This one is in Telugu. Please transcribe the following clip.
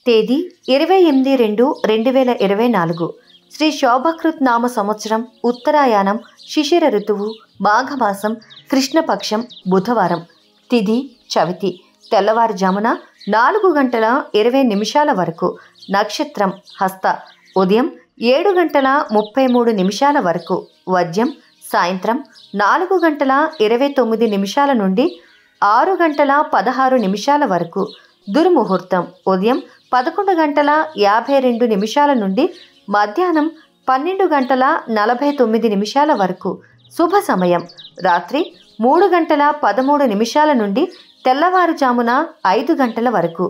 తేదీ 28/2/2024 శ్రీ శోభకృత్ నామ సంవత్సరం ఉత్తరాయణం శిశిర ఋతువు మాఘమాసం కృష్ణపక్షం బుధవారం తిథి చవితి తెల్లవారుజామున 4:20 వరకు నక్షత్రం హస్త ఉదయం 7:33 వరకు వర్జ్యం సాయంత్రం 4:29 నుండి 6:16 వరకు దుర్ముహూర్తం ఉదయం 11:52 నుండి మధ్యాహ్నం 12:49 వరకు శుభ సమయం రాత్రి 3:13 నుండి తెల్లవారుజామున 5 గంటల వరకు